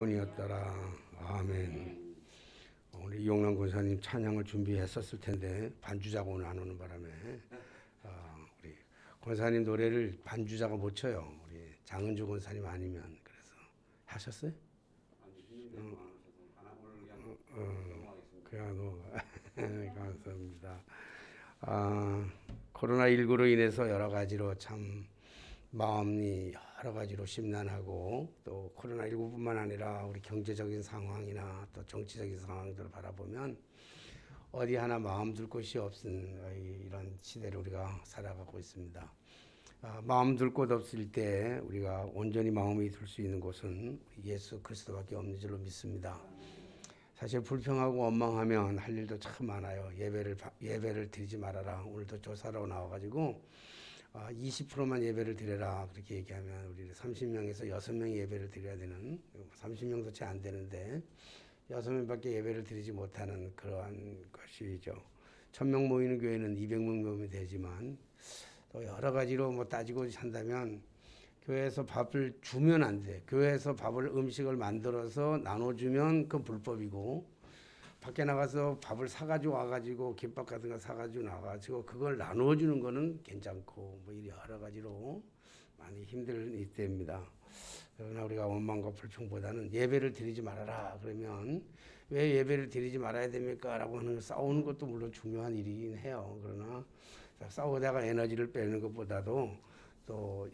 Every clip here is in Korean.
이었더라. 아멘. 우리 용남 권사님 찬양을 준비했었을 텐데 반주자가 오늘 안 오는 바람에 우리 권사님 노래를 반주자가 못 쳐요. 우리 장은주 권사님 아니면 그래서 하셨어요? 그냥 감사합니다. 코로나19로 인해서 여러 가지로 참 마음이 여러 가지로 심란하고 또 코로나19뿐만 아니라 우리 경제적인 상황이나 또 정치적인 상황들을 바라보면 어디 하나 마음 둘 곳이 없은 이런 시대를 우리가 살아가고 있습니다. 마음 둘 곳 없을 때 우리가 온전히 마음이 둘 수 있는 곳은 예수 그리스도밖에 없는 줄로 믿습니다. 사실 불평하고 원망하면 할 일도 참 많아요. 예배를 드리지 말아라. 오늘도 조사로 나와가지고 20%만 예배를 드려라 그렇게 얘기하면 우리 30명에서 6명이 예배를 드려야 되는 30명도 채 안 되는데 6명밖에 예배를 드리지 못하는 그러한 것이죠. 1000명 모이는 교회는 200명 모이면 되지만 또 여러 가지로 뭐 따지고 한다면 교회에서 밥을 주면 안 돼. 교회에서 음식을 만들어서 나눠주면 그건 불법이고 밖에 나가서 밥을 사가지고 와가지고 김밥 같은 거 사가지고 나가지고 그걸 나누어주는 거는 괜찮고 뭐 여러 가지로 많이 힘들 이때입니다. 그러나 우리가 원망과 불평보다는 예배를 드리지 말아라 그러면 왜 예배를 드리지 말아야 됩니까? 라고 하는 싸우는 것도 물론 중요한 일이긴 해요. 그러나 싸우다가 에너지를 빼는 것보다도 또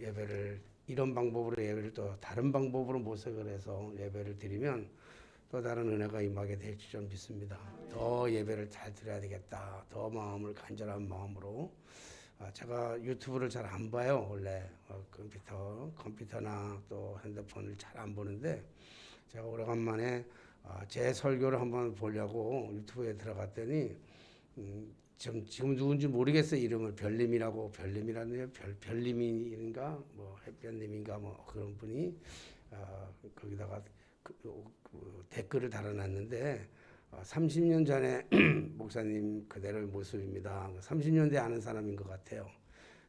이런 방법으로 예배를 또 다른 방법으로 모색을 해서 예배를 드리면 또 다른 은혜가 임하게 될 줄 믿습니다. 더 예배를 잘 드려야 되겠다. 더 마음을 간절한 마음으로. 제가 유튜브를 잘 안 봐요. 원래 컴퓨터나 또 핸드폰을 잘 안 보는데 제가 오래간만에 제 설교를 한번 보려고 유튜브에 들어갔더니 지금 누군지 모르겠어요. 이름을 별님이라네요. 별님인가 뭐 햇볕님인가 뭐 그런 분이 거기다가 댓글을 달아놨는데 30년 전에 목사님 그대로의 모습입니다. 30년 대 아는 사람인 것 같아요.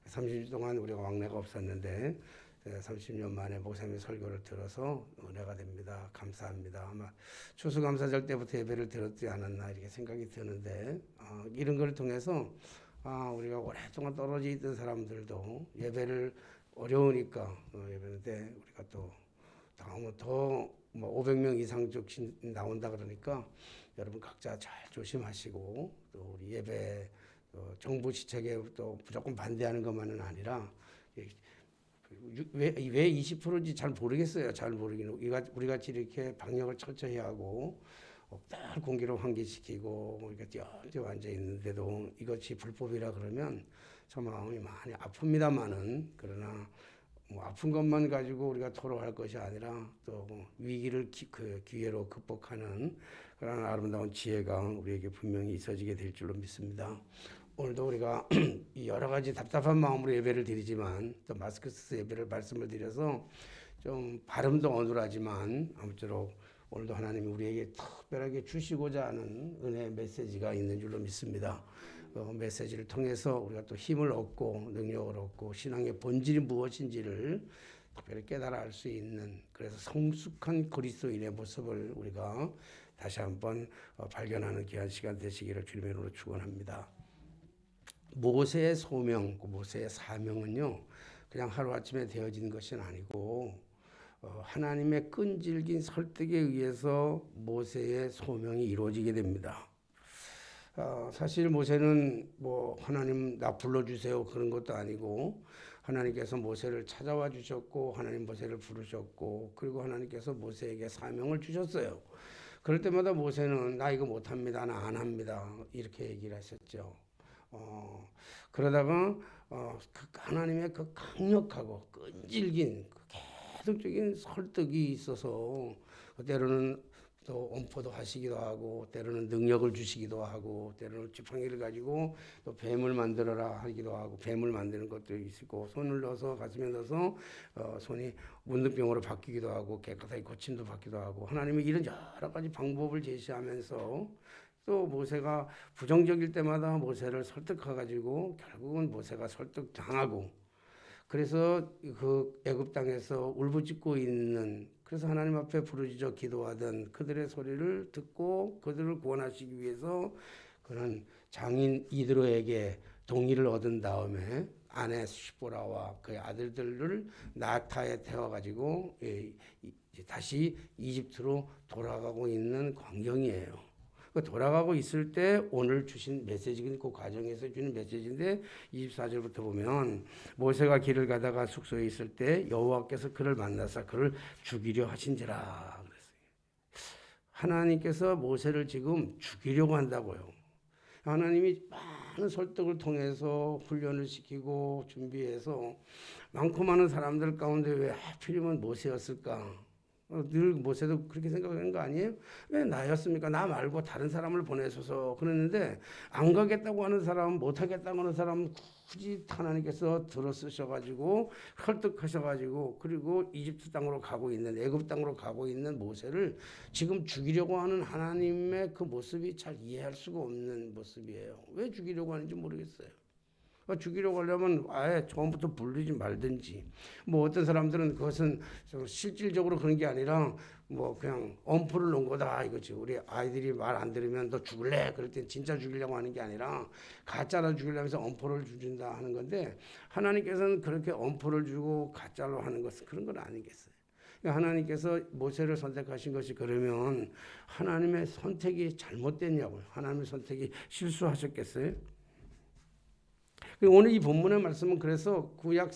30년 동안 우리가 왕래가 없었는데 30년 만에 목사님의 설교를 들어서 은혜가 됩니다. 감사합니다. 아마 추수감사절 때부터 예배를 드렸지 않았나 이렇게 생각이 드는데 이런 걸 통해서 우리가 오랫동안 떨어져 있던 사람들도 예배를 어려우니까 예배인데 우리가 또 다음은 더 500명 이상씩 나온다 그러니까 여러분 각자 잘 조심하시고 또 우리 예배 정부 시책에 또 무조건 반대하는 것만은 아니라 왜 20%인지 잘 모르겠어요. 잘 모르기는 우리 같이 이렇게 방역을 철저히 하고 딱 공기로 환기시키고 이렇게 띄엄띄엄 앉아 있는데도 이것이 불법이라 그러면 저 마음이 많이 아픕니다만은 그러나 아픈 것만 가지고 우리가 토로할 것이 아니라 또 위기를 기회로 극복하는 그런 아름다운 지혜가 우리에게 분명히 있어지게 될 줄로 믿습니다. 오늘도 우리가 여러 가지 답답한 마음으로 예배를 드리지만 또 마스크 쓰서 말씀을 드려서 좀 발음도 어눌하지만 아무쪼록 오늘도 하나님이 우리에게 특별하게 주시고자 하는 은혜의 메시지가 있는 줄로 믿습니다. 메시지를 통해서 우리가 또 힘을 얻고 능력을 얻고 신앙의 본질이 무엇인지를 특별히 깨달아 알 수 있는 그래서 성숙한 그리스도인의 모습을 우리가 다시 한번 발견하는 귀한 시간 되시기를 주님의 이름으로 축원합니다. 모세의 소명, 모세의 사명은요 그냥 하루아침에 되어진 것은 아니고 하나님의 끈질긴 설득에 의해서 모세의 소명이 이루어지게 됩니다. 사실 모세는 뭐 하나님 나 불러주세요 그런 것도 아니고 하나님께서 모세를 찾아와 주셨고 하나님 모세를 부르셨고 그리고 하나님께서 모세에게 사명을 주셨어요. 그럴 때마다 모세는 나 이거 못합니다. 나 안 합니다. 이렇게 얘기를 하셨죠. 그러다가 하나님의 그 강력하고 끈질긴 계속적인 설득이 있어서 때로는 또 엄포도 하시기도 하고 때로는 능력을 주시기도 하고 때로는 지팡이를 가지고 또 뱀을 만들어라 하기도 하고 뱀을 만드는 것도 있고 손을 넣어서 가슴에 넣어서 손이 문둥병으로 바뀌기도 하고 깨끗하게 고침도 받기도 하고 하나님이 이런 여러 가지 방법을 제시하면서 또 모세가 부정적일 때마다 모세를 설득해가지고 결국은 모세가 설득당하고 그래서 그 애굽 땅에서 울부짖고 있는 그래서 하나님 앞에 부르짖어 기도하던 그들의 소리를 듣고 그들을 구원하시기 위해서 그는 장인 이드로에게 동의를 얻은 다음에 아내 시보라와 그의 아들들을 나타에 태워가지고 다시 이집트로 돌아가고 있는 광경이에요. 돌아가고 있을 때 오늘 주신 메시지는 그 과정에서 주는 메시지인데 24절부터 보면 모세가 길을 가다가 숙소에 있을 때 여호와께서 그를 만나사 그를 죽이려 하신지라 그랬어요. 하나님께서 모세를 지금 죽이려고 한다고요. 하나님이 많은 설득을 통해서 훈련을 시키고 준비해서 많고 많은 사람들 가운데 왜 하필이면 모세였을까? 늘 모세도 그렇게 생각하는 거 아니에요? 왜 나였습니까? 나 말고 다른 사람을 보내셔서 그랬는데 안 가겠다고 하는 사람, 못 하겠다고 하는 사람 굳이 하나님께서 들어쓰셔가지고 설득하셔가지고 그리고 이집트 땅으로 가고 있는 애굽 땅으로 가고 있는 모세를 지금 죽이려고 하는 하나님의 그 모습이 잘 이해할 수가 없는 모습이에요. 왜 죽이려고 하는지 모르겠어요. 죽이려고 하려면 아예 처음부터 부르지 말든지 뭐 어떤 사람들은 그것은 실질적으로 그런 게 아니라 뭐 그냥 엄포를 놓은 거다 이거지. 우리 아이들이 말 안 들으면 너 죽을래? 그럴 땐 진짜 죽이려고 하는 게 아니라 가짜로 죽이려면서 엄포를 준다 하는 건데 하나님께서는 그렇게 엄포를 주고 가짜로 하는 것은 그런 건 아니겠어요. 하나님께서 모세를 선택하신 것이 그러면 하나님의 선택이 잘못됐냐고요. 하나님의 선택이 실수하셨겠어요? 오늘 이 본문의 말씀은 그래서 구약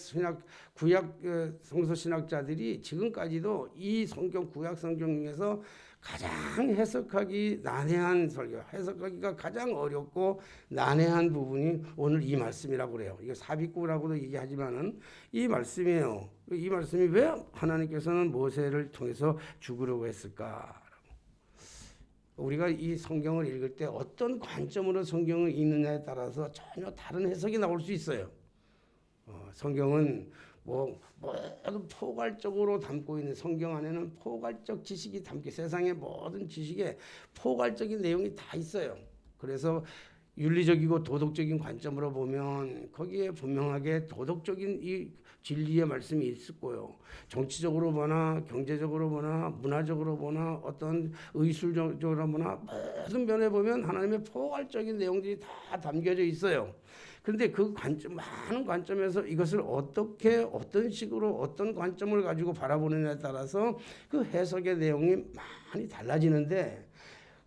성서 신학자들이 지금까지도 이 성경 구약 성경 중에서 가장 해석하기 난해한 설교, 해석하기가 가장 어렵고 난해한 부분이 오늘 이 말씀이라고 그래요. 이거 삽입구라고도 얘기하지만은 이 말씀이에요. 이 말씀이 왜 하나님께서는 모세를 통해서 죽으려고 했을까? 우리가 이 성경을 읽을 때 어떤 관점으로 성경을 읽느냐에 따라서 전혀 다른 해석이 나올 수 있어요. 성경은 모든 포괄적으로 담고 있는 성경 안에는 포괄적 지식이 담겨 세상의 모든 지식에 포괄적인 내용이 다 있어요. 그래서 윤리적이고 도덕적인 관점으로 보면 거기에 분명하게 도덕적인 이 진리의 말씀이 있을 거예요. 정치적으로 보나 경제적으로 보나 문화적으로 보나 어떤 의술적으로 보나 모든 면에 보면 하나님의 포괄적인 내용들이 다 담겨져 있어요. 그런데 그 관점, 많은 관점에서 이것을 어떻게 어떤 식으로 어떤 관점을 가지고 바라보느냐에 따라서 그 해석의 내용이 많이 달라지는데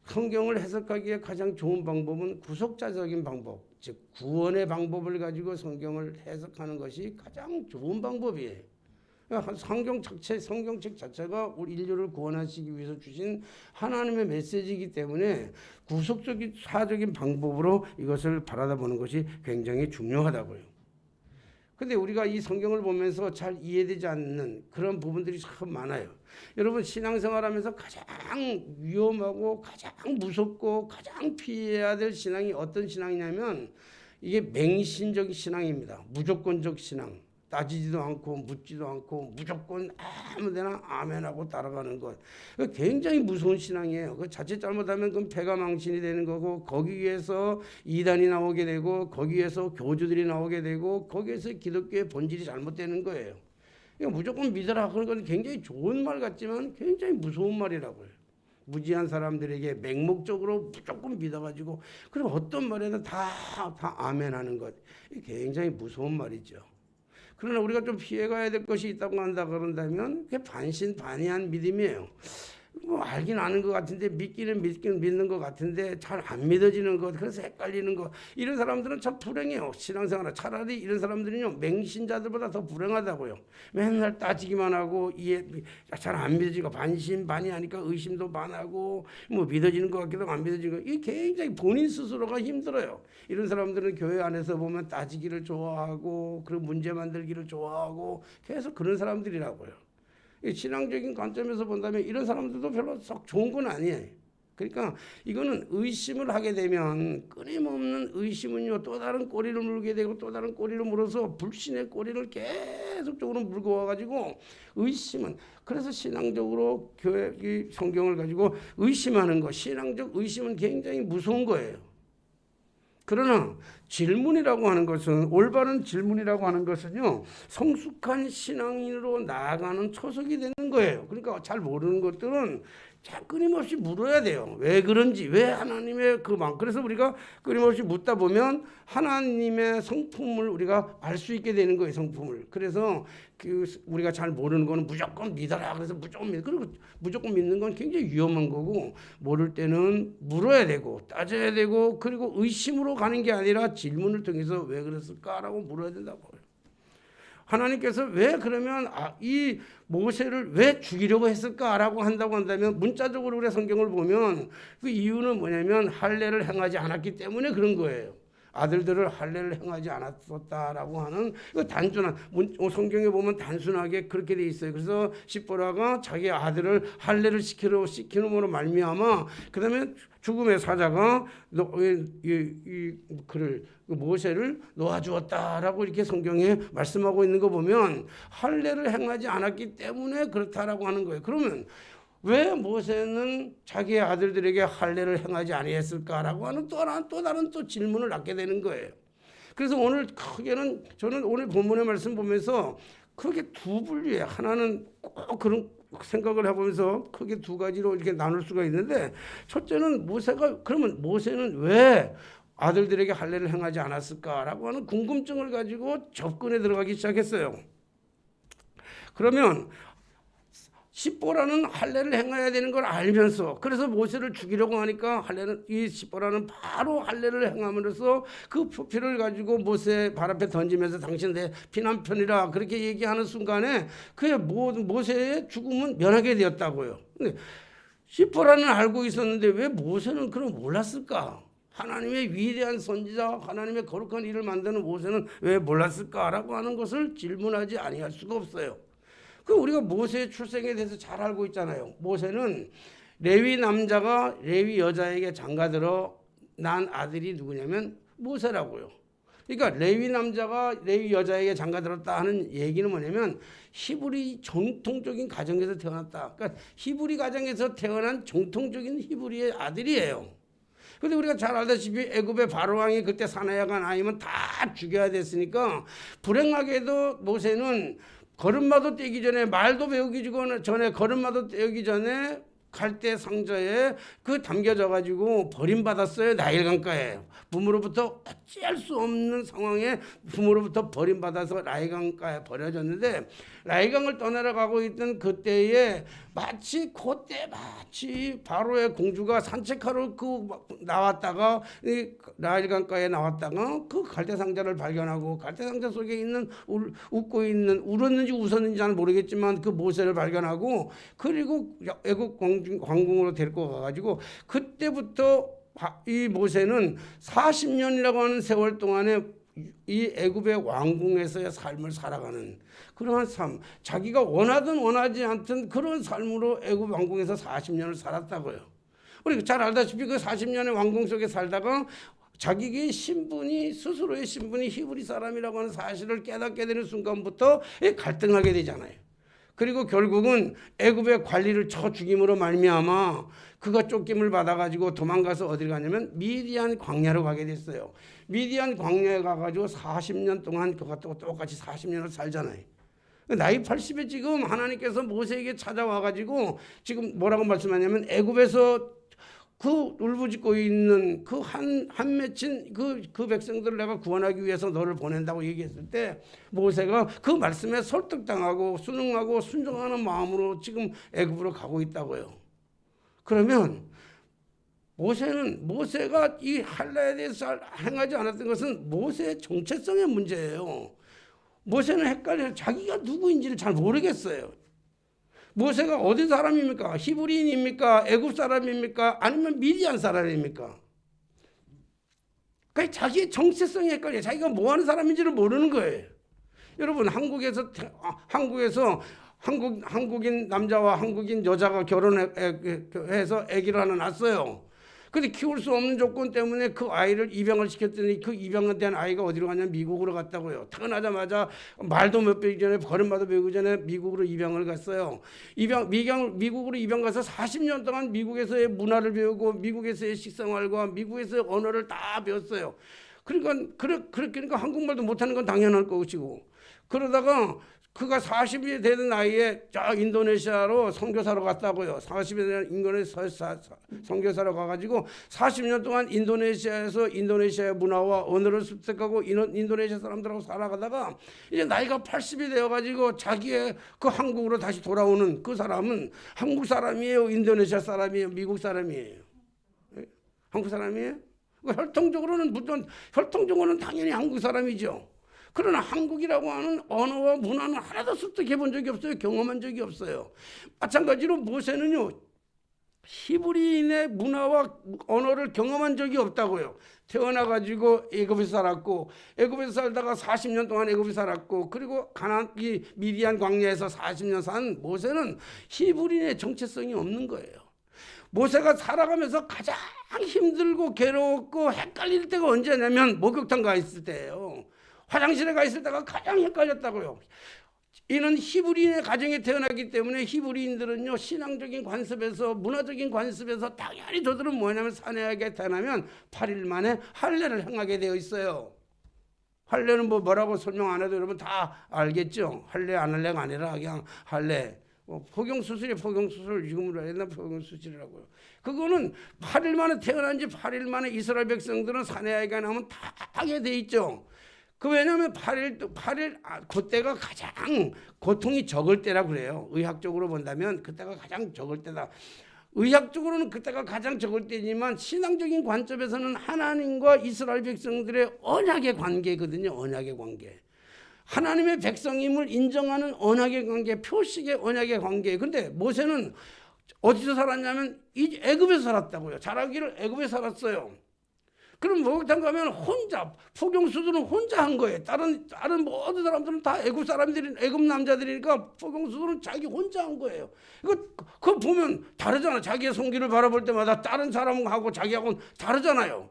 성경을 해석하기에 가장 좋은 방법은 구속자적인 방법, 즉 구원의 방법을 가지고 성경을 해석하는 것이 가장 좋은 방법이에요. 성경책 자체가 우리 인류를 구원하시기 위해서 주신 하나님의 메시지이기 때문에 구속적인 사적인 방법으로 이것을 바라보는 것이 굉장히 중요하다고요. 근데 우리가 이 성경을 보면서 잘 이해되지 않는 그런 부분들이 참 많아요. 여러분 신앙생활하면서 가장 위험하고 가장 무섭고 가장 피해야 될 신앙이 어떤 신앙이냐면 이게 맹신적 신앙입니다. 무조건적 신앙. 따지지도 않고 묻지도 않고 무조건 아무데나 아멘하고 따라가는 것. 굉장히 무서운 신앙이에요. 그 자칫 잘못하면 그건 패가 망신이 되는 거고 거기에서 이단이 나오게 되고 거기에서 교주들이 나오게 되고 거기에서 기독교의 본질이 잘못되는 거예요. 무조건 믿어라 그런 건 굉장히 좋은 말 같지만 굉장히 무서운 말이라고요. 무지한 사람들에게 맹목적으로 무조건 믿어가지고 그럼 어떤 말에는 다 아멘하는 것. 굉장히 무서운 말이죠. 그러나 우리가 좀 피해가야 될 것이 있다고 한다 그런다면 그게 반신반의한 믿음이에요. 뭐 알긴 아는 것 같은데 믿기는 믿는 것 같은데 잘 안 믿어지는 것, 그래서 헷갈리는 것. 이런 사람들은 참 불행해요. 신앙생활 차라리 이런 사람들은요 맹신자들보다 더 불행하다고요. 맨날 따지기만 하고 이해 잘 안 믿어지고 반신반의하니까 의심도 많하고 뭐 믿어지는 것 같기도 하고 안 믿어지는 것. 이게 굉장히 본인 스스로가 힘들어요. 이런 사람들은 교회 안에서 보면 따지기를 좋아하고 그런 문제 만들기를 좋아하고 계속 그런 사람들이라고요. 신앙적인 관점에서 본다면 이런 사람들도 별로 썩 좋은 건 아니에요. 그러니까 이거는 의심을 하게 되면 끊임없는 의심은요 또 다른 꼬리를 물게 되고 또 다른 꼬리를 물어서 불신의 꼬리를 계속적으로 물고 와가지고 의심은 그래서 신앙적으로 교회 성경을 가지고 의심하는 것 신앙적 의심은 굉장히 무서운 거예요. 그러나 질문이라고 하는 것은, 올바른 질문이라고 하는 것은요, 성숙한 신앙인으로 나아가는 초석이 되는 거예요. 그러니까 잘 모르는 것들은 끊임없이 물어야 돼요. 왜 그런지, 왜 하나님의 그 마음. 그래서 우리가 끊임없이 묻다 보면 하나님의 성품을 우리가 알 수 있게 되는 거예요. 성품을. 그래서 우리가 잘 모르는 거는 무조건 믿어라. 그래서 무조건 믿어. 그리고 무조건 믿는 건 굉장히 위험한 거고, 모를 때는 물어야 되고 따져야 되고, 그리고 의심으로 가는 게 아니라 질문을 통해서 왜 그랬을까라고 물어야 된다고 해요. 하나님께서 왜 그러면 이 모세를 왜 죽이려고 했을까라고 한다면, 문자적으로 우리 성경을 보면 그 이유는 뭐냐면 할례를 행하지 않았기 때문에 그런 거예요. 아들들을 할례를 행하지 않았었다라고 하는 그 단순한, 성경에 보면 단순하게 그렇게 돼 있어요. 그래서 시보라가 자기 아들을 할례를 시키는으로 말미암아 그다음에 죽음의 사자가 모세를 놓아주었다라고 이렇게 성경에 말씀하고 있는 거 보면 할례를 행하지 않았기 때문에 그렇다라고 하는 거예요. 그러면 왜 모세는 자기의 아들들에게 할례를 행하지 아니했을까라고 하는 또 다른 질문을 낳게 되는 거예요. 그래서 오늘 크게는 저는 오늘 본문의 말씀 보면서 크게 두 분류예요. 하나는 꼭 그런 생각을 해보면서 크게 두 가지로 이렇게 나눌 수가 있는데, 첫째는 그러면 모세는 왜 아들들에게 할례를 행하지 않았을까라고 하는 궁금증을 가지고 접근에 들어가기 시작했어요. 그러면 시보라는 할례를 행해야 되는 걸 알면서, 그래서 모세를 죽이려고 하니까 이 시보라는 바로 할례를 행함으로써 그 표피를 가지고 모세 발 앞에 던지면서 당신 내 피난편이라 그렇게 얘기하는 순간에 그의 모세의 죽음은 면하게 되었다고요. 근데 시보라는 알고 있었는데 왜 모세는 그럼 몰랐을까? 하나님의 위대한 선지자, 하나님의 거룩한 일을 만드는 모세는 왜 몰랐을까라고 하는 것을 질문하지 아니할 수가 없어요. 우리가 모세의 출생에 대해서 잘 알고 있잖아요. 모세는 레위 남자가 레위 여자에게 장가들어 난 아들이 누구냐면 모세라고요. 그러니까 레위 남자가 레위 여자에게 장가들었다 하는 얘기는 뭐냐면 히브리 정통적인 가정에서 태어났다. 그러니까 히브리 가정에서 태어난 정통적인 히브리의 아들이에요. 근데 우리가 잘 알다시피 애굽의 바로왕이 그때 사내야가 나이면 다 죽여야 됐으니까, 불행하게도 모세는 걸음마도 떼기 전에, 말도 배우기 전에, 걸음마도 떼기 전에 갈대 상자에 담겨져 가지고 버림받았어요. 나일 강가에. 부모로부터 어찌할 수 없는 상황에 부모로부터 버림받아서 라이강가에 버려졌는데, 라이강을 떠나러 가고 있던 그때에 마치 바로의 공주가 산책하러 나왔다가 라이강가에 나왔다가 그 갈대 상자를 발견하고, 갈대 상자 속에 있는 울었는지 웃었는지 잘 모르겠지만 그 모세를 발견하고, 그리고 애굽 왕궁으로 데리고 가가지고, 그때부터 이 모세는 40년이라고 하는 세월 동안에 이 애굽의 왕궁에서의 삶을 살아가는 그러한 삶, 자기가 원하든 원하지 않든 그런 삶으로 애굽 왕궁에서 40년을 살았다고요. 우리 잘 알다시피 그 40년의 왕궁 속에 살다가 자기의 스스로의 신분이 히브리 사람이라고 하는 사실을 깨닫게 되는 순간부터 갈등하게 되잖아요. 그리고 결국은 애굽의 관리를 쳐 죽임으로 말미암아 그가 쫓김을 받아가지고 도망가서 어딜 가냐면 미디안 광야로 가게 됐어요. 미디안 광야에 가가지고 40년 동안 그가 똑같이 40년을 살잖아요. 나이 80에 지금 하나님께서 모세에게 찾아와가지고 지금 뭐라고 말씀하냐면, 애굽에서 그 울부짖고 있는 그 한 맺힌 그 백성들을 내가 구원하기 위해서 너를 보낸다고 얘기했을 때, 모세가 그 말씀에 설득당하고 순응하고 순종하는 마음으로 지금 애굽으로 가고 있다고요. 그러면 모세가 이 할례에 대해서 행하지 않았던 것은 모세의 정체성의 문제예요. 모세는 헷갈려요. 자기가 누구인지를 잘 모르겠어요. 모세가 어디 사람입니까? 히브리인입니까? 애굽 사람입니까? 아니면 미디안 사람입니까? 그러니까 자기의 정체성이 헷갈려요. 자기가 뭐 하는 사람인지를 모르는 거예요. 여러분, 한국에서 한국인 남자와 한국인 여자가 결혼해서 아기를 하나 낳았어요. 근데 키울 수 없는 조건 때문에 그 아이를 입양을 시켰더니 그 입양된 아이가 어디로 갔냐? 미국으로 갔다고요. 태어나자마자 말도 못 배우기 전에 걸음마도 배우기 전에 미국으로 입양을 갔어요. 미국으로 입양 가서 40년 동안 미국에서의 문화를 배우고 미국에서의 식생활과 미국에서의 언어를 다 배웠어요. 그러니까 한국말도 못하는 건 당연할 것이고 그러다가 그가 40이 되는 나이에 저 인도네시아로 선교사로 갔다고요. 40이 되는 인도네시아 선교사로 가가지고 40년 동안 인도네시아에서 인도네시아의 문화와 언어를 습득하고 인도네시아 사람들하고 살아가다가 이제 나이가 80이 되어가지고 자기의 그 한국으로 다시 돌아오는 그 사람은 한국 사람이에요? 인도네시아 사람이에요? 미국 사람이에요? 한국 사람이에요? 혈통적으로는 당연히 한국 사람이죠. 그러나 한국이라고 하는 언어와 문화는 하나도 습득해 본 적이 없어요. 경험한 적이 없어요. 마찬가지로 모세는요, 히브리인의 문화와 언어를 경험한 적이 없다고요. 태어나가지고 애굽에서 살았고, 애굽에서 살다가 40년 동안 애굽에 살았고, 그리고 이 미디안 광야에서 40년 산 모세는 히브리인의 정체성이 없는 거예요. 모세가 살아가면서 가장 힘들고 괴로웠고 헷갈릴 때가 언제냐면 목욕탕 가 있을 때예요. 화장실에 가 있을 때가 가장 헷갈렸다고요. 이는 히브리인의 가정에 태어나기 때문에 히브리인들은요, 신앙적인 관습에서 문화적인 관습에서 당연히 저들은 뭐냐면 사내에게 태어나면 8일 만에 할례를 행하게 되어 있어요. 할례는 뭐라고 설명 안 해도 여러분 다 알겠죠. 할례 안 할례가 아니라 그냥 할례. 포경수술이 포경수술, 지금으로 옛날 포경수술이라고요. 그거는 8일 만에 태어난 지 8일 만에 이스라엘 백성들은 사내아이가 나면 다 하게 돼 있죠. 왜냐하면 8일 그때가 가장 고통이 적을 때라고 그래요. 의학적으로 본다면 그때가 가장 적을 때다. 의학적으로는 그때가 가장 적을 때지만 신앙적인 관점에서는 하나님과 이스라엘 백성들의 언약의 관계거든요. 언약의 관계. 하나님의 백성임을 인정하는 언약의 관계, 표식의 언약의 관계. 근데 모세는 어디서 살았냐면 애굽에서 살았다고요. 자라기를 애굽에 살았어요. 그럼 목욕탕 가면 혼자, 포경수술은 혼자 한 거예요. 다른 모든 사람들은 다 애굽 사람들이, 애굽 남자들이니까 포경수술은 자기 혼자 한 거예요. 그거 보면 다르잖아. 자기의 성기를 바라볼 때마다 다른 사람하고 자기하고는 다르잖아요.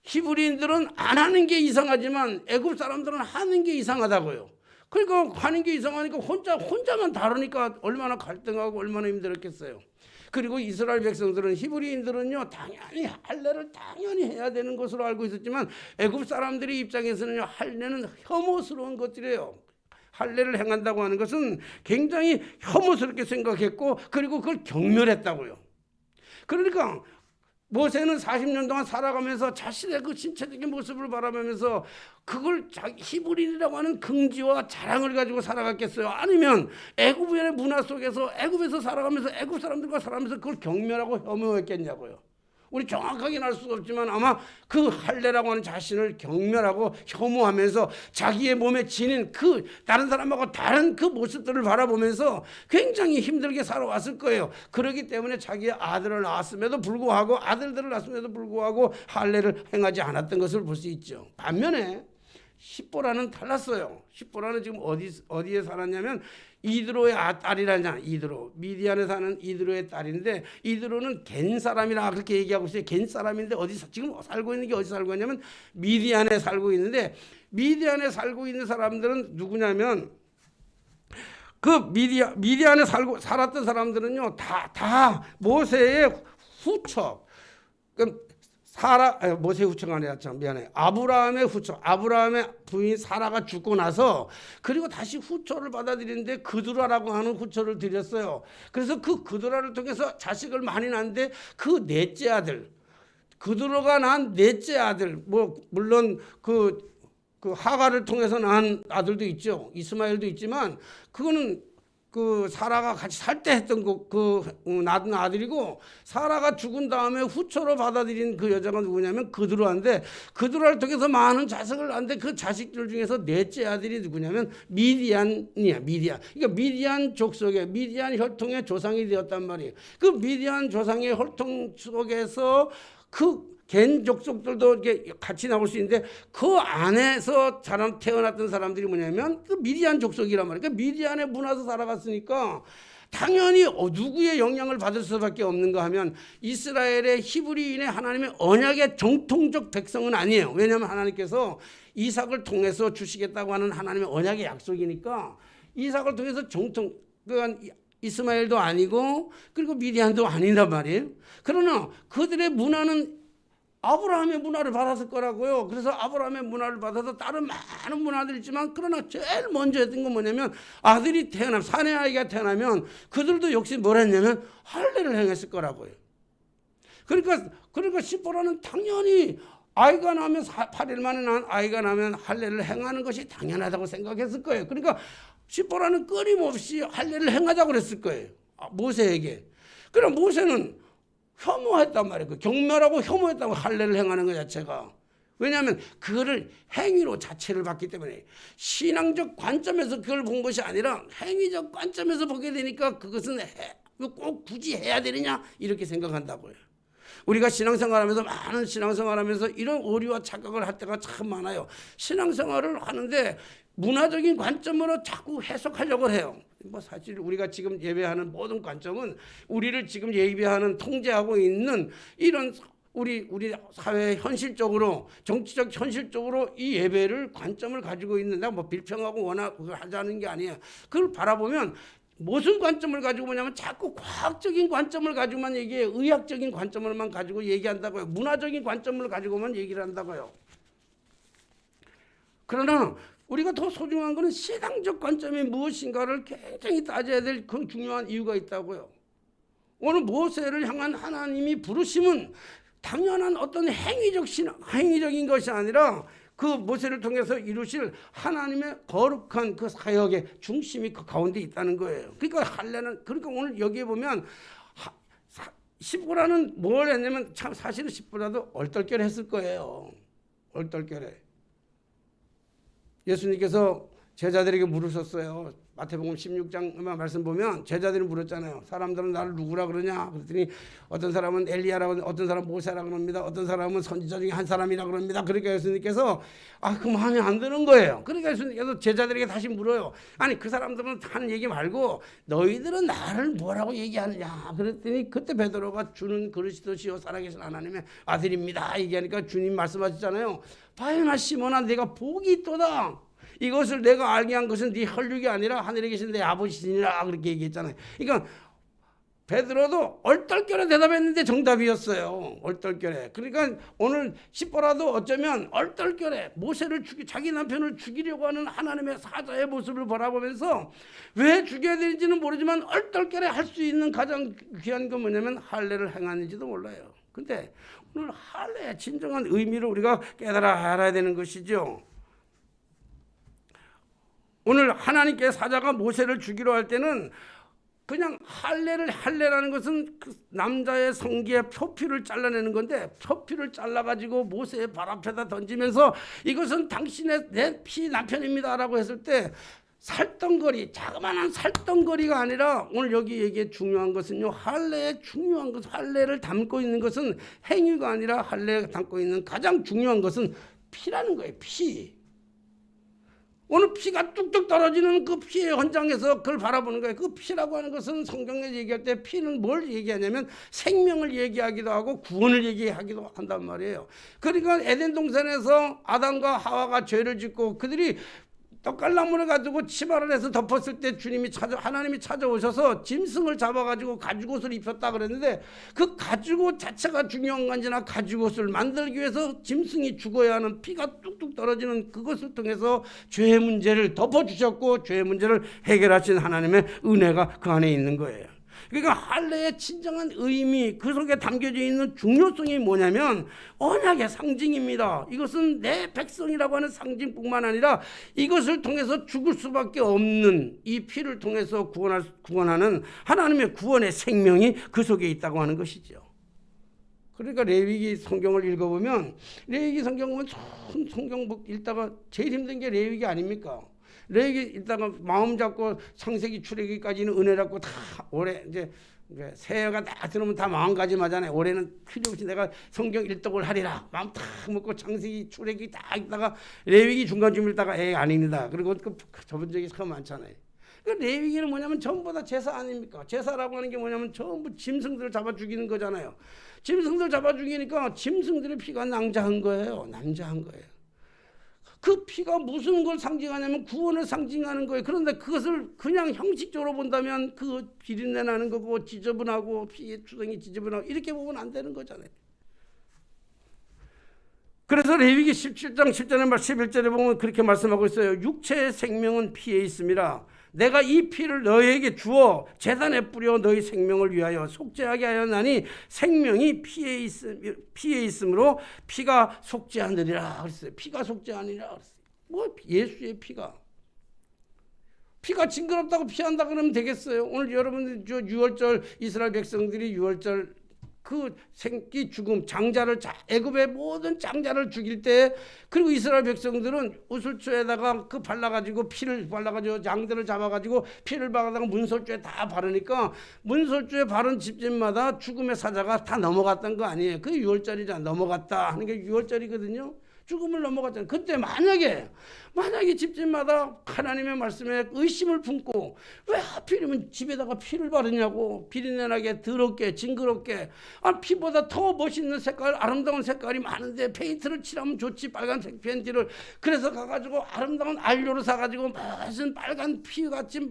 히브리인들은 안 하는 게 이상하지만 애굽 사람들은 하는 게 이상하다고요. 그러니까 하는 게 이상하니까 혼자만 다르니까 얼마나 갈등하고 얼마나 힘들었겠어요. 그리고 이스라엘 백성들은 히브리인들은요 당연히 할례를 당연히 해야 되는 것으로 알고 있었지만 애굽 사람들의 입장에서는요 할례는 혐오스러운 것들이에요. 할례를 행한다고 하는 것은 굉장히 혐오스럽게 생각했고 그리고 그걸 경멸했다고요. 그러니까 모세는 40년 동안 살아가면서 자신의 그 신체적인 모습을 바라보면서 그걸 자기 히브리인이라고 하는 긍지와 자랑을 가지고 살아갔겠어요? 아니면 애굽의 문화 속에서 애굽에서 살아가면서 애굽 사람들과 살아가면서 그걸 경멸하고 혐오했겠냐고요. 우리 정확하게는 알 수가 없지만 아마 그 할례라고 하는 자신을 경멸하고 혐오하면서 자기의 몸에 지닌 그 다른 사람하고 다른 그 모습들을 바라보면서 굉장히 힘들게 살아왔을 거예요. 그렇기 때문에 자기의 아들을 낳았음에도 불구하고 아들들을 낳았음에도 불구하고 할례를 행하지 않았던 것을 볼 수 있죠. 반면에 십보라는 달랐어요. 십보라는 지금 어디에 살았냐면 이드로의 딸이라냐. 이드로, 미디안에 사는 이드로의 딸인데 이드로는 겐 사람이라 그렇게 얘기하고 있어요. 겐 사람인데 지금 살고 있는 게 어디 살고 있냐면 미디안에 살고 있는데 미디안에 살고 있는 사람들은 누구냐면 그 미디안에 살았던 사람들은요 다 모세의 후처. 모세의 후처가 아니라 미안해. 아브라함의 후처. 아브라함의 부인 사라가 죽고 나서 그리고 다시 후처를 받아들이는데 그두라라고 하는 후처를 드렸어요. 그래서 그 그두라를 통해서 자식을 많이 낳는데 그 넷째 아들, 그두라가 낳은 넷째 아들, 물론 그 하가를 통해서 낳은 아들도 있죠. 이스마엘도 있지만 그거는 그 사라가 같이 살 때 했던 낳은 아들이고 사라가 죽은 다음에 후처로 받아들인 그 여자가 누구냐면 그두라인데 그두라를 통해서 많은 자식을 낳는데 그 자식들 중에서 넷째 아들이 누구냐면 미디안이야. 미디안. 그러니까 미디안 족속의 미디안 혈통의 조상이 되었단 말이에요. 그 미디안 조상의 혈통 속에서 겐 족속들도 이렇게 같이 나올 수 있는데 그 안에서 태어났던 사람들이 뭐냐면 그 미디안 족속이란 말이에요. 그러니까 미디안의 문화에서 살아갔으니까 당연히 누구의 영향을 받을 수밖에 없는가 하면 이스라엘의 히브리인의 하나님의 언약의 정통적 백성은 아니에요. 왜냐하면 하나님께서 이삭을 통해서 주시겠다고 하는 하나님의 언약의 약속이니까 이삭을 통해서 그러니까 이스마엘도 아니고 그리고 미디안도 아닌단 말이에요. 그러나 그들의 문화는 아브라함의 문화를 받았을 거라고요. 그래서 아브라함의 문화를 받아서 다른 많은 문화들이 있지만 그러나 제일 먼저 했던 건 뭐냐면 아들이 사내 아이가 태어나면 그들도 역시 뭘 했냐면 할례를 행했을 거라고요. 그러니까 시보라는 당연히 아이가 나면 8일 만에 난 아이가 나면 할례를 행하는 것이 당연하다고 생각했을 거예요. 그러니까 시보라는 끊임없이 할례를 행하자고 그랬을 거예요. 모세에게. 그럼 모세는 혐오했단 말이에요. 경멸하고 혐오했다고 할례를 행하는 것 자체가. 왜냐하면 그거를 행위로 자체를 봤기 때문에 신앙적 관점에서 그걸 본 것이 아니라 행위적 관점에서 보게 되니까 그것은 꼭 굳이 해야 되느냐 이렇게 생각한다고요. 우리가 신앙생활하면서 많은 신앙생활하면서 이런 오류와 착각을 할 때가 참 많아요. 신앙생활을 하는데 문화적인 관점으로 자꾸 해석하려고 해요. 사실 우리가 지금 예배하는 모든 관점은 우리를 지금 예배하는 통제하고 있는 이런 우리 사회 현실적으로 정치적 현실적으로 이 예배를 관점을 가지고 있는데 뭐 빌평하고 워낙 그걸 하자는 게 아니에요. 그걸 바라보면 무슨 관점을 가지고 뭐냐면 자꾸 과학적인 관점을 가지고만 얘기해요. 의학적인 관점을만 가지고 얘기한다고요. 문화적인 관점을 가지고만 얘기를 한다고요. 그러나 우리가 더 소중한 것은 신앙적 관점이 무엇인가를 굉장히 따져야 될 그 중요한 이유가 있다고요. 오늘 모세를 향한 하나님이 부르심은 당연한 어떤 행위적인 것이 아니라 그 모세를 통해서 이루실 하나님의 거룩한 그 사역의 중심이 그 가운데 있다는 거예요. 그러니까 오늘 여기에 보면 십보라는 뭘 했냐면 참 사실은 십보라도 얼떨결에 했을 거예요. 얼떨결에. 예수님께서 제자들에게 물으셨어요. 마태복음 16장 말씀 보면 제자들이 물었잖아요. 사람들은 나를 누구라 그러냐? 그랬더니 어떤 사람은 엘리야라고, 어떤 사람은 모세라고 합니다. 어떤 사람은 선지자 중에 한 사람이라고 그럽니다. 그러니까 예수님께서 그 마음에 안 드는 거예요. 그러니까 예수님께서 제자들에게 다시 물어요. 아니 그 사람들은 하는 얘기 말고 너희들은 나를 뭐라고 얘기하느냐? 그랬더니 그때 베드로가 주는 그리스도시요 살아계신 하나님의 아들입니다. 얘기하니까 주님 말씀하셨잖아요. 바요나 시몬아 내가 복이 있도다. 이것을 내가 알게 한 것은 네 혈육이 아니라 하늘에 계신 내 아버지시니라 그렇게 얘기했잖아요. 그러니까 베드로도 얼떨결에 대답했는데 정답이었어요. 얼떨결에. 그러니까 오늘 십보라도 어쩌면 얼떨결에 모세를 자기 남편을 죽이려고 하는 하나님의 사자의 모습을 바라보면서 왜 죽여야 되는지는 모르지만 얼떨결에 할 수 있는 가장 귀한 건 뭐냐면 할례를 행하는지도 몰라요. 근데 오늘 할례의 진정한 의미를 우리가 알아야 되는 것이죠. 오늘 하나님께 사자가 모세를 죽이려 할 때는 그냥 할례라는 것은 그 남자의 성기의 표피를 잘라내는 건데 표피를 잘라가지고 모세의 발 앞에다 던지면서 이것은 당신의 내 피 남편입니다라고 했을 때 살덩거리, 자그마한 살덩거리가 아니라 오늘 여기 얘기에 중요한 것은요. 할례의 중요한 것, 할례를 담고 있는 것은 행위가 아니라 할례가 담고 있는 가장 중요한 것은 피라는 거예요. 피. 오늘 피가 뚝뚝 떨어지는 그 피의 현장에서 그걸 바라보는 거예요. 그 피라고 하는 것은 성경에 얘기할 때 피는 뭘 얘기하냐면 생명을 얘기하기도 하고 구원을 얘기하기도 한단 말이에요. 그러니까 에덴 동산에서 아담과 하와가 죄를 짓고 그들이 떡갈나무를 가지고 치마를 해서 덮었을 때 하나님이 찾아오셔서 짐승을 잡아가지고 가죽옷을 입혔다 그랬는데 그 가죽옷 자체가 중요한 건지나 가죽옷을 만들기 위해서 짐승이 죽어야 하는 피가 뚝뚝 떨어지는 그것을 통해서 죄의 문제를 덮어주셨고 죄의 문제를 해결하신 하나님의 은혜가 그 안에 있는 거예요. 그러니까 할례의 진정한 의미 그 속에 담겨져 있는 중요성이 뭐냐면 언약의 상징입니다. 이것은 내 백성이라고 하는 상징뿐만 아니라 이것을 통해서 죽을 수밖에 없는 이 피를 통해서 구원하는 하나님의 구원의 생명이 그 속에 있다고 하는 것이죠. 그러니까 레위기 성경을 읽어보면 레위기 성경은 성경 읽다가 제일 힘든 게 레위기 아닙니까? 레위기 읽다가 마음 잡고 창세기 출애기까지는 은혜 잡고 다 올해 이제 새해가 딱 들으면 다 마음가짐하잖아요. 올해는 필요 없이 내가 성경 일독을 하리라 마음 딱 먹고 창세기 출애기 딱 읽다가 레위기 중간쯤 읽다가 아닙니다. 그리고 그 저번 적이 참 많잖아요. 그러니까 레위기는 뭐냐면 전부 다 제사 아닙니까? 제사라고 하는 게 뭐냐면 전부 짐승들을 잡아 죽이는 거잖아요. 짐승들 잡아 죽이니까 짐승들의 피가 낭자한 거예요. 낭자한 거예요. 그 피가 무슨 걸 상징하냐면 구원을 상징하는 거예요. 그런데 그것을 그냥 형식적으로 본다면 그 비린내 나는 거고 지저분하고 피의 투성이 지저분하고 이렇게 보면 안 되는 거잖아요. 그래서 레위기 17장 10절에 11절에 보면 그렇게 말씀하고 있어요. 육체의 생명은 피에 있음이라. 내가 이 피를 너희에게 주어 제단에 뿌려 너희 생명을 위하여 속죄하게 하였나니 생명이 피에 있으므로 피가 속죄하느니라 그랬어요. 피가 속죄하느니라 그랬어요. 뭐 예수의 피가 징그럽다고 피한다 그러면 되겠어요? 오늘 여러분들 저 6월절 이스라엘 백성들이 6월절 그 생기 죽음 장자를 애굽의 모든 장자를 죽일 때 그리고 이스라엘 백성들은 우슬초에다가 그 발라가지고 피를 발라가지고 양들을 잡아가지고 피를 박아다가 문설주에 다 바르니까 문설주에 바른 집집마다 죽음의 사자가 다 넘어갔던 거 아니에요. 그게 6월절이잖아. 넘어갔다 하는 게 6월절이거든요. 죽음을 넘어갔잖아요. 그때 만약에 집집마다 하나님의 말씀에 의심을 품고 왜 하필이면 집에다가 피를 바르냐고 비린내나게 더럽게 징그럽게 피보다 더 멋있는 색깔 아름다운 색깔이 많은데 페인트를 칠하면 좋지 빨간색 페인트를 그래서 가가지고 아름다운 알료를 사가지고 무슨 빨간 피같이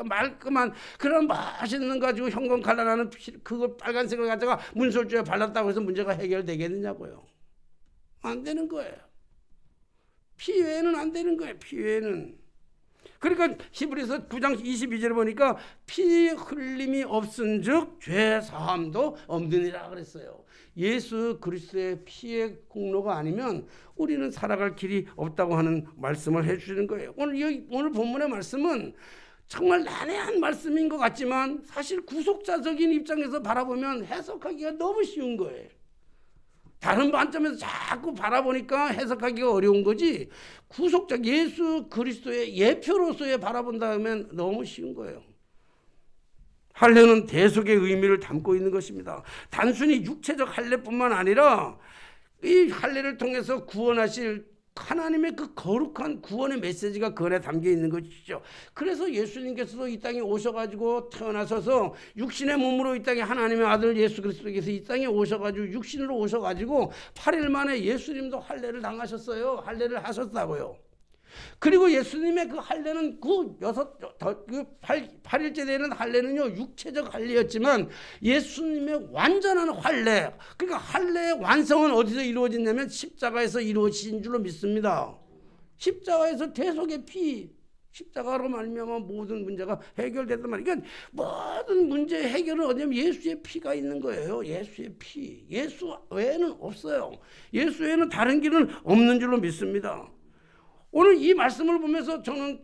말끔한 그런 맛있는 가지고 형광 갈라나는 그걸 빨간색을 가져가 문설주에 발랐다고 해서 문제가 해결되겠느냐고요. 안 되는 거예요. 피 외에는 안 되는 거예요. 피 외에는. 그러니까 히브리서 9장 22절에 보니까 피 흘림이 없은즉 죄 사함도 없느니라 그랬어요. 예수 그리스도의 피의 공로가 아니면 우리는 살아갈 길이 없다고 하는 말씀을 해주시는 거예요. 오늘 본문의 말씀은 정말 난해한 말씀인 것 같지만 사실 구속자적인 입장에서 바라보면 해석하기가 너무 쉬운 거예요. 다른 관점에서 자꾸 바라보니까 해석하기가 어려운 거지 구속자 예수 그리스도의 예표로서의 바라본다면 너무 쉬운 거예요. 할례는 대속의 의미를 담고 있는 것입니다. 단순히 육체적 할례뿐만 아니라 이 할례를 통해서 구원하실 하나님의 그 거룩한 구원의 메시지가 그 안에 담겨 있는 것이죠. 그래서 예수님께서도 이 땅에 오셔가지고 태어나셔서 육신의 몸으로 이 땅에 하나님의 아들 예수 그리스도께서 이 땅에 오셔가지고 육신으로 오셔가지고 8일 만에 예수님도 할례를 당하셨어요. 할례를 하셨다고요. 그리고 예수님의 그 할례는 그 8일째 되는 할례는요 육체적 할례였지만 예수님의 완전한 할례 그러니까 할례의 완성은 어디서 이루어졌냐면 십자가에서 이루어진 줄로 믿습니다. 십자가에서 대속의 피 십자가로 말미암아 모든 문제가 해결됐단 말이에요. 그러니까 모든 문제의 해결은 어디냐면 예수의 피가 있는 거예요. 예수의 피. 예수 외에는 없어요. 예수 외에는 다른 길은 없는 줄로 믿습니다. 오늘 이 말씀을 보면서 저는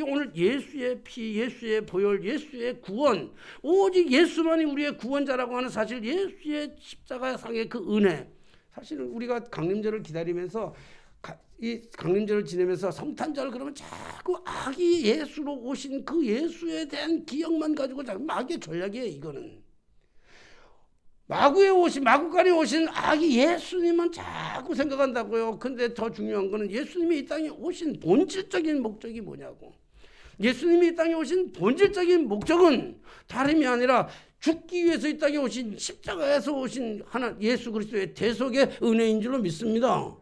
오늘 예수의 피, 예수의 보혈, 예수의 구원, 오직 예수만이 우리의 구원자라고 하는 사실, 예수의 십자가상의 그 은혜. 사실 우리가 강림절을 기다리면서 이 강림절을 지내면서 성탄절 그러면 자꾸 아기 예수로 오신 그 예수에 대한 기억만 가지고 자꾸 마귀의 전략이에요. 이거는. 마구간에 오신 아기 예수님만 자꾸 생각한다고요. 근데 더 중요한 거는 예수님이 이 땅에 오신 본질적인 목적이 뭐냐고. 예수님이 이 땅에 오신 본질적인 목적은 다름이 아니라 죽기 위해서 이 땅에 오신 십자가에서 오신 예수 그리스도의 대속의 은혜인 줄로 믿습니다.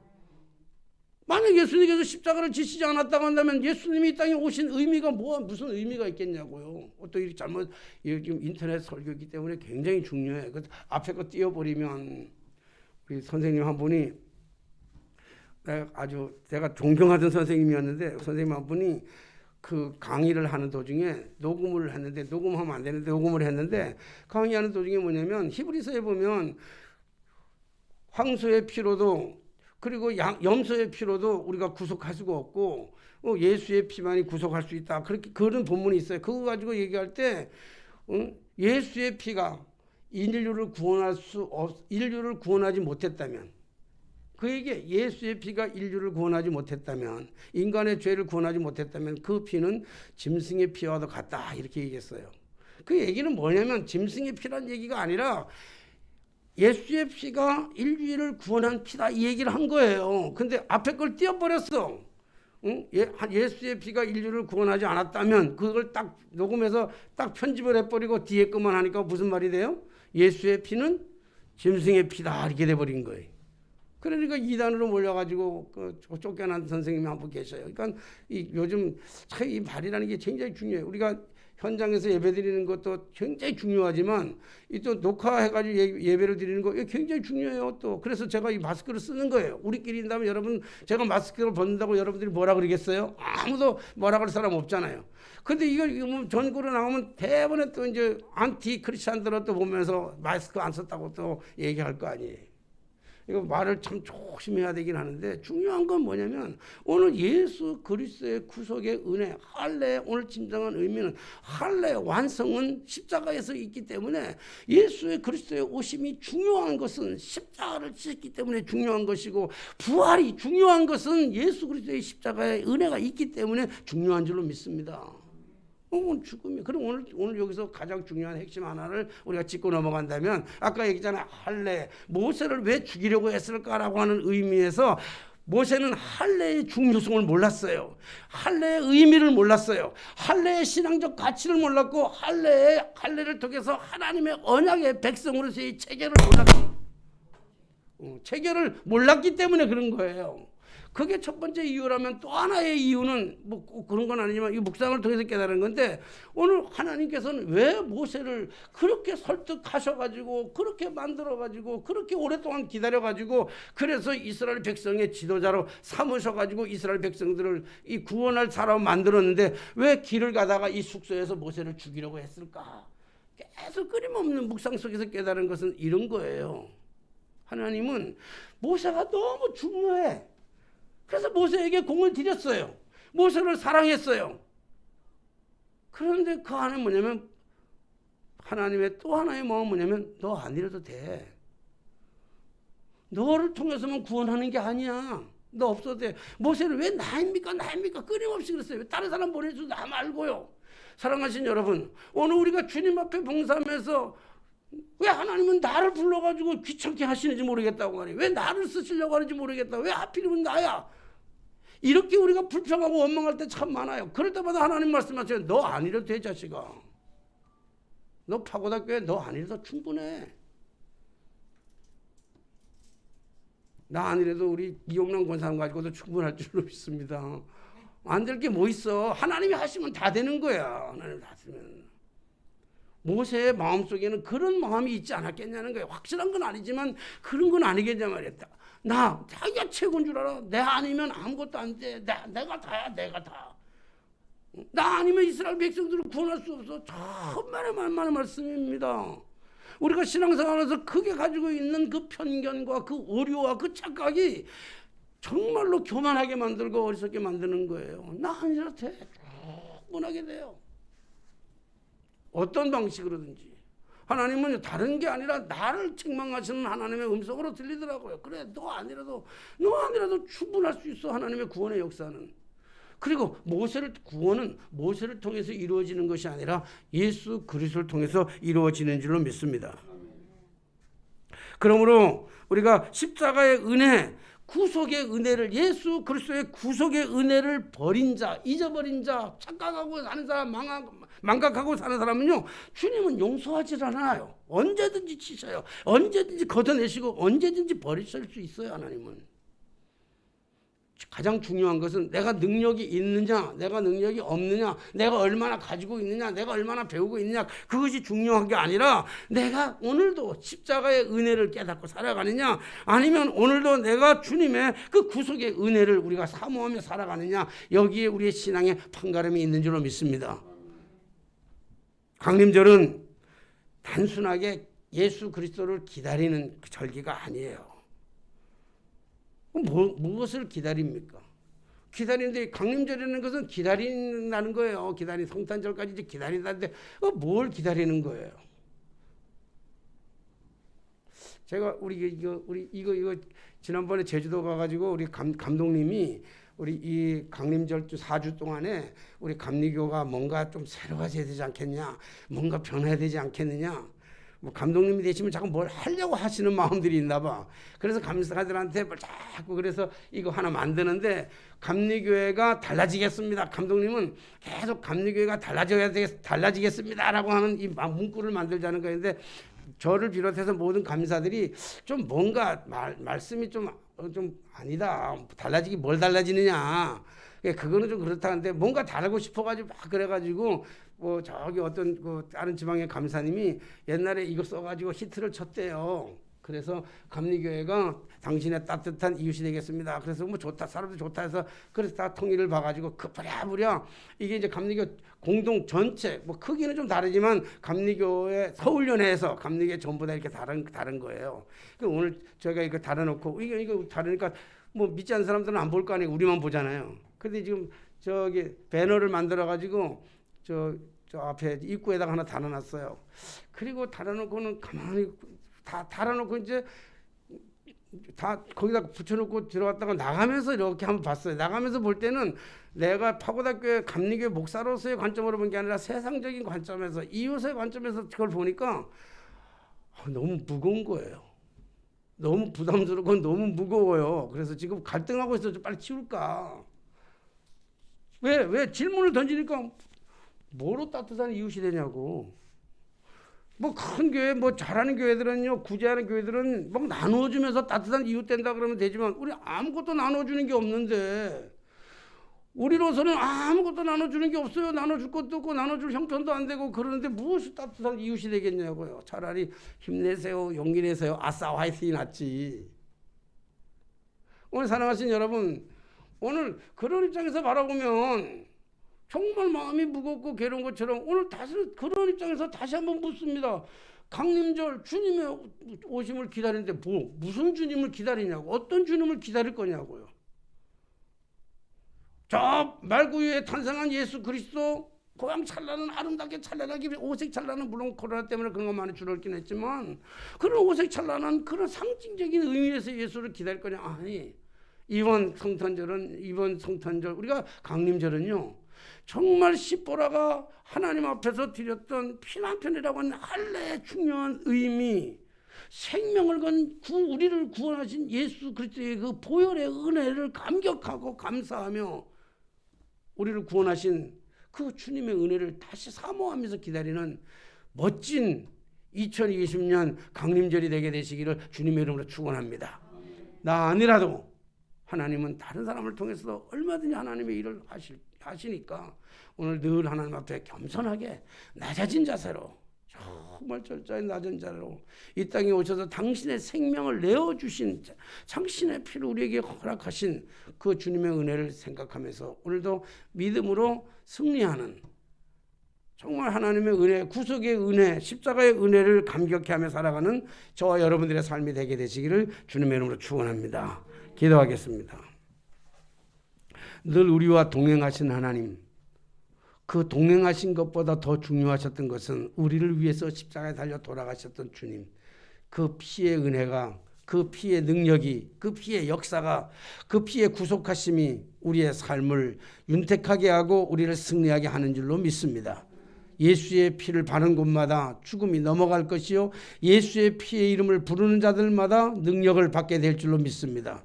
만약 예수님께서 십자가를 지시지 않았다고 한다면 예수님이 이 땅에 오신 의미가 무슨 의미가 있겠냐고요. 또 이렇게 잘못 지금 인터넷 설교이기 때문에 굉장히 중요해. 그 앞에 거 띄워버리면 우리 선생님 한 분이 제가 존경하던 선생님이었는데 선생님 한 분이 그 강의를 하는 도중에 녹음을 했는데 녹음하면 안 되는데 녹음을 했는데 강의하는 도중에 뭐냐면 히브리서에 보면 황소의 피로도 그리고 염소의 피로도 우리가 구속할 수가 없고 예수의 피만이 구속할 수 있다. 그렇게 그런 본문이 있어요. 그거 가지고 얘기할 때 예수의 피가 인류를 구원하지 못했다면 그에게 예수의 피가 인류를 구원하지 못했다면 인간의 죄를 구원하지 못했다면 그 피는 짐승의 피와도 같다. 이렇게 얘기했어요. 그 얘기는 뭐냐면 짐승의 피란 얘기가 아니라 예수의 피가 인류를 구원한 피다 이 얘기를 한 거예요. 근데 앞에 걸 띄워버렸어. 응? 예수의 피가 인류를 구원하지 않았다면 그걸 딱 녹음해서 딱 편집을 해버리고 뒤에 것만 하니까 무슨 말이 돼요? 예수의 피는 짐승의 피다 이렇게 돼버린 거예요. 그러니까 이단으로 몰려가지고 그 쫓겨난 선생님이 한 분 계셔요. 그러니까 요즘 참 이 말이라는 게 굉장히 중요해요. 우리가 현장에서 예배 드리는 것도 굉장히 중요하지만 이 또 녹화해가지고 예배를 드리는 거 굉장히 중요해요. 또 그래서 제가 이 마스크를 쓰는 거예요. 우리끼리 있다면 여러분 제가 마스크를 벗는다고 여러분들이 뭐라 그러겠어요? 아무도 뭐라 그럴 사람 없잖아요. 근데 이거 뭐 전국으로 나오면 대부분의 또 이제 안티 크리스찬들은 또 보면서 마스크 안 썼다고 또 얘기할 거 아니에요. 이거 말을 참 조심해야 되긴 하는데 중요한 건 뭐냐면 오늘 예수 그리스도의 구속의 은혜 할례 오늘 진정한 의미는 할례 완성은 십자가에서 있기 때문에 예수의 그리스도의 오심이 중요한 것은 십자가를 지셨기 때문에 중요한 것이고 부활이 중요한 것은 예수 그리스도의 십자가의 은혜가 있기 때문에 중요한 줄로 믿습니다. 죽음이. 그럼 오늘 여기서 가장 중요한 핵심 하나를 우리가 짚고 넘어간다면 아까 얘기했잖아요. 할례 모세를 왜 죽이려고 했을까라고 하는 의미에서 모세는 할례의 중요성을 몰랐어요. 할례의 의미를 몰랐어요. 할례의 신앙적 가치를 몰랐고 할례를 통해서 하나님의 언약의 백성으로서의 체계를 몰랐기 때문에 그런 거예요. 그게 첫 번째 이유라면 또 하나의 이유는 뭐 그런 건 아니지만 이 묵상을 통해서 깨달은 건데 오늘 하나님께서는 왜 모세를 그렇게 설득하셔가지고 그렇게 만들어가지고 그렇게 오랫동안 기다려가지고 그래서 이스라엘 백성의 지도자로 삼으셔가지고 이스라엘 백성들을 이 구원할 사람 만들었는데 왜 길을 가다가 이 숙소에서 모세를 죽이려고 했을까? 계속 끊임없는 묵상 속에서 깨달은 것은 이런 거예요. 하나님은 모세가 너무 중요해. 그래서 모세에게 공을 들였어요. 모세를 사랑했어요. 그런데 그 안에 뭐냐면 하나님의 또 하나의 마음은 뭐냐면 너 안 이래도 돼. 너를 통해서만 구원하는 게 아니야. 너 없어도 돼. 모세를 왜 나입니까? 끊임없이 그랬어요. 왜 다른 사람 보내줘 나 말고요. 사랑하신 여러분, 오늘 우리가 주님 앞에 봉사하면서 왜 하나님은 나를 불러가지고 귀찮게 하시는지 모르겠다고 하니 왜 나를 쓰시려고 하는지 모르겠다. 왜 하필이면 나야. 이렇게 우리가 불평하고 원망할 때 참 많아요. 그럴 때마다 하나님 말씀하세요. 너 안 이래도 돼 자식아. 너 파고다교회 너 안 이래도 충분해. 나 안 이래도 우리 이용남 권사님 가지고도 충분할 줄로 믿습니다. 안 될 게 뭐 있어. 하나님이 하시면 다 되는 거야. 하나님이 하시면. 모세의 마음속에는 그런 마음이 있지 않았겠냐는 거예요. 확실한 건 아니지만 그런 건 아니겠냐 말이었다. 자기가 최고인 줄 알아. 내 아니면 아무것도 안 돼. 내가 다야. 내가 다. 나 아니면 이스라엘 백성들을 구원할 수 없어. 천만의 만만의 말씀입니다. 우리가 신앙생활에서 크게 가지고 있는 그 편견과 그 오류와 그 착각이 정말로 교만하게 만들고 어리석게 만드는 거예요. 나 아니라 돼. 충분하게 돼요. 어떤 방식으로든지. 하나님은 다른 게 아니라 나를 책망하시는 하나님의 음성으로 들리더라고요. 그래, 너 아니라도 충분할 수 있어. 하나님의 구원의 역사는. 그리고 구원은 모세를 통해서 이루어지는 것이 아니라 예수 그리스도를 통해서 이루어지는 줄로 믿습니다. 그러므로 우리가 십자가의 은혜, 구속의 은혜를 예수 그리스도의 구속의 은혜를 버린 자, 잊어버린 자, 착각하고 사는 사람, 망각하고 사는 사람은요, 주님은 용서하지 않아요. 언제든지 치셔요. 언제든지 걷어내시고 언제든지 버리실 수 있어요. 하나님은. 가장 중요한 것은 내가 능력이 있느냐, 내가 능력이 없느냐, 내가 얼마나 가지고 있느냐, 내가 얼마나 배우고 있느냐, 그것이 중요한 게 아니라 내가 오늘도 십자가의 은혜를 깨닫고 살아가느냐, 아니면 오늘도 내가 주님의 그 구속의 은혜를 우리가 사모하며 살아가느냐, 여기에 우리의 신앙의 판가름이 있는 줄로 믿습니다. 강림절은 단순하게 예수 그리스도를 기다리는 절기가 아니에요. 무엇을 기다립니까? 기다리는데 강림절이라는 것은 기다린다는 거예요. 성탄절까지 이제 기다린다는데 뭘 기다리는 거예요? 제가 우리 이거 지난번에 제주도 가가지고 우리 감독님이 우리 이 강림절주 4주 동안에 우리 감리교가 뭔가 좀 새로워져야 되지 않겠냐, 뭔가 변해야 되지 않겠느냐. 뭐 감독님이 되시면 자꾸 뭘 하려고 하시는 마음들이 있나 봐. 그래서 감사들한테 뭘 자꾸 그래서 이거 하나 만드는데 감리교회가 달라지겠습니다. 감독님은 계속 감리교회가 달라지겠습니다라고 하는 이 문구를 만들자는 거였는데 저를 비롯해서 모든 감사들이 좀 뭔가 말씀이 좀 아니다. 달라지기 뭘 달라지느냐. 그거는 좀 그렇다는데 뭔가 다르고 싶어가지고 막 그래가지고 뭐 저기 어떤 그 다른 지방의 감사님이 옛날에 이거 써가지고 히트를 쳤대요. 그래서 감리교회가 당신의 따뜻한 이웃이 되겠습니다. 그래서 뭐 좋다, 사람도 좋다 해서 그래서 다 통일을 봐가지고 그 부랴부랴 이게 이제 감리교 공동 전체 뭐 크기는 좀 다르지만 감리교회 서울연회에서 감리교회 전부 다 이렇게 다른 거예요. 오늘 저희가 이거 달아놓고 이거 다르니까 뭐 믿지 않는 사람들은 안 볼 거 아니에요. 우리만 보잖아요. 근데 지금 저기 배너를 만들어가지고 저 앞에 입구에다가 하나 달아놨어요. 그리고 달아놓고는 가만히 다 달아놓고 이제 다 거기다 붙여놓고 들어갔다가 나가면서 이렇게 한번 봤어요. 나가면서 볼 때는 내가 파고다교회 감리교회 목사로서의 관점으로 본 게 아니라 세상적인 관점에서 이웃의 관점에서 그걸 보니까 너무 무거운 거예요. 너무 부담스럽고 너무 무거워요. 그래서 지금 갈등하고 있어서 빨리 치울까. 왜 질문을 던지니까 뭐로 따뜻한 이웃이 되냐고. 뭐 큰 교회 뭐 잘하는 교회들은요 구제하는 교회들은 막 나누어주면서 따뜻한 이웃 된다 그러면 되지만 우리 아무것도 나눠주는 게 없는데 우리로서는 아무것도 나눠주는 게 없어요. 나눠줄 것도 없고 나눠줄 형편도 안 되고 그러는데 무엇이 따뜻한 이웃이 되겠냐고요. 차라리 힘내세요, 용기 내세요, 아싸 화이팅이 낫지. 오늘 사랑하신 여러분, 오늘 그런 입장에서 바라보면 정말 마음이 무겁고 괴로운 것처럼 오늘 다시 그런 입장에서 다시 한번 묻습니다. 강림절 주님의 오심을 기다리는데 무슨 주님을 기다리냐고, 어떤 주님을 기다릴 거냐고요. 저 말구 위에 탄생한 예수 그리스도 고향 찬란은 아름답게 찬란하게 오색 찬란은 물론 코로나 때문에 그런 것 많이 줄었긴 했지만 그런 오색 찬란한 그런 상징적인 의미에서 예수를 기다릴 거냐. 아니 이번 성탄절 우리가 강림절은요 정말 십보라가 하나님 앞에서 드렸던 피난편이라고 하는 할례의 중요한 의미, 생명을 건 우리를 구원하신 예수 그리스도의 그 보혈의 은혜를 감격하고 감사하며 우리를 구원하신 그 주님의 은혜를 다시 사모하면서 기다리는 멋진 2020년 강림절이 되게 되시기를 주님의 이름으로 축원합니다. 나 아니라도 하나님은 다른 사람을 통해서 얼마든지 하나님의 일을 하시니까 오늘 늘 하나님 앞에 겸손하게 낮아진 자세로 정말 철저히 낮은 자로 이 땅에 오셔서 당신의 생명을 내어주신 당신의 피를 우리에게 허락하신 그 주님의 은혜를 생각하면서 오늘도 믿음으로 승리하는 정말 하나님의 은혜, 구속의 은혜, 십자가의 은혜를 감격해하며 살아가는 저와 여러분들의 삶이 되게 되시기를 주님의 이름으로 축원합니다. 기도하겠습니다. 늘 우리와 동행하신 하나님, 그 동행하신 것보다 더 중요하셨던 것은 우리를 위해서 십자가에 달려 돌아가셨던 주님, 그 피의 은혜가, 그 피의 능력이, 그 피의 역사가, 그 피의 구속하심이 우리의 삶을 윤택하게 하고 우리를 승리하게 하는 줄로 믿습니다. 예수의 피를 바른 곳마다 죽음이 넘어갈 것이요 예수의 피의 이름을 부르는 자들마다 능력을 받게 될 줄로 믿습니다.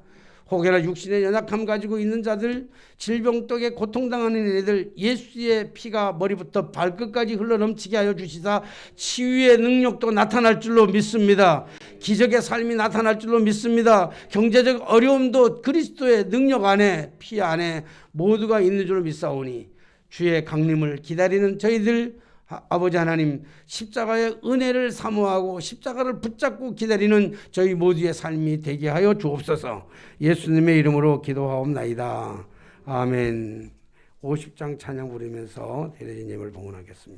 혹여나 육신의 연약함 가지고 있는 자들, 질병독에 고통당하는 이들 예수의 피가 머리부터 발끝까지 흘러넘치게 하여 주시사 치유의 능력도 나타날 줄로 믿습니다. 기적의 삶이 나타날 줄로 믿습니다. 경제적 어려움도 그리스도의 능력 안에, 피 안에 모두가 있는 줄로 믿사오니 주의 강림을 기다리는 저희들 아버지 하나님, 십자가의 은혜를 사모하고 십자가를 붙잡고 기다리는 저희 모두의 삶이 되게 하여 주옵소서. 예수님의 이름으로 기도하옵나이다. 아멘. 50장 찬양 부르면서 대리진님을 봉헌하겠습니다.